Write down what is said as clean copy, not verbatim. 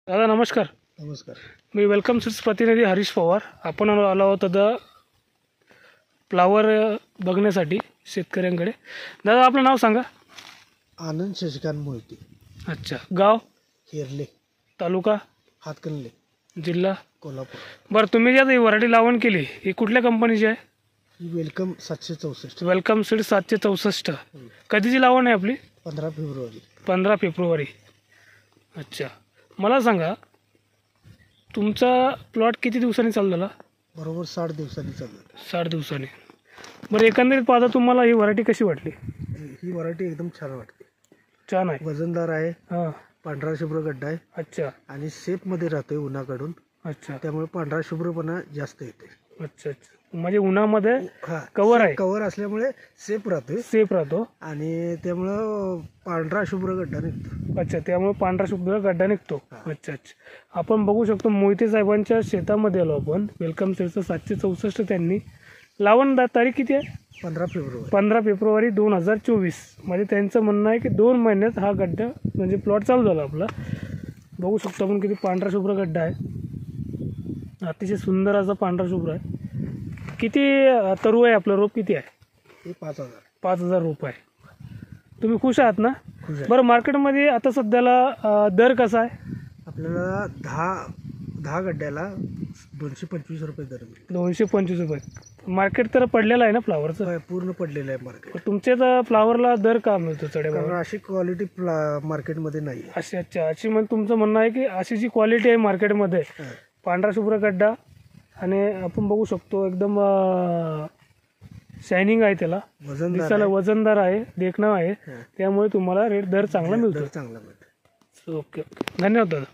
दादा नमस्कार. नमस्कार. मी वेलकम सीड्स प्रतिनिधी हरीश पवार. आपण आलो आहोत दादा फ्लावर बघण्यासाठी शेतकऱ्यांकडे. दादा आपलं नाव सांगा. आनंद शशिकांत मोहिते, अच्छा. गाव? हेरले, तालुका? हातकणले, जिल्हा? कोल्हापूर. बरं, तुम्ही जी आता ही व्हरायटी लावण केली ही कुठल्या कंपनीची आहे? ही वेलकम 764. Welcome seeds 764. कधीची लावण आहे आपली? 15 फेब्रुवारी. 15 फेब्रुवारी. अच्छा. मला सांगा तुमचा प्लॉट किती दिवसांनी चालू झाला? बरोबर 60 दिवसांनी चालू. 60 दिवसांनी. बरं, एकंदरीत पाहता तुम्हाला ही व्हरायटी कशी वाटली? ही व्हरायटी एकदम छान वाटते. छान आहे. वजनदार आहे, हां. पांढरा शुभ्र गड्डा आहे अच्छा आणि सेपमध्ये राहतोय उन्हाकडून, अच्छा त्यामुळे पांढरा शुभ्रपणा जास्त येते. अच्छा अच्छा. म्हणजे उन्हामध्ये हा, कव्हर आहे, कव्हर असल्यामुळे सेप राहतोय सेफ राहतो. आणि त्यामुळं पांढरा शुभ्र गड्डा निघतो. अच्छा, त्यामुळे पांढरा शुभ्र गड्डा निघतो. अच्छा अच्छा. आपण बघू शकतो मोहिते साहेबांच्या शेतामध्ये आलो आपण. वेलकम सीड्सचं 764 त्यांनी लावण तारीख किती आहे? 15 फेब्रुवारी. 15 फेब्रुवारी 2024. म्हणजे त्यांचं म्हणणं आहे की 2 महिन्यात हा गड्डा म्हणजे प्लॉट चालू झाला आपला. बघू शकतो आपण किती पांढरा शुभ्र गड्डा आहे. अतिशय सुंदर असा पांढरा शुभ्र आहे. किती तरू आहे आपलं? रोप किती आहे? हे 5000. 5000 रुपये. तुम्ही खुश आहात ना? खुश आहे. बरं, मार्केटमध्ये आता सध्याला दर कसा आहे? आपल्याला 10 गड्ड्याला 225 रुपये दर मिळतो. 225 रुपये. मार्केट तर पडलेलं आहे ना फ्लावरचं? पूर्ण पडलेलं आहे मार्केट. तुमच्या तर फ्लावरला दर का मिळतो चढ्या? कारण अशी क्वालिटी मार्केटमध्ये नाही. अशी अच्छा अशी म्हणजे तुमचं म्हणणं आहे की अशी जी क्वालिटी आहे मार्केटमध्ये, पांढरा शुभ्र गड्डा आणि आपण बघू शकतो एकदम शायनिंग आहे, त्याला दिसायला वजनदार आहे, देखणं आहे, त्यामुळे तुम्हाला रेट दर चांगला मिळतो. चांगला मिळतो. Okay okay. धन्यवाद दादा.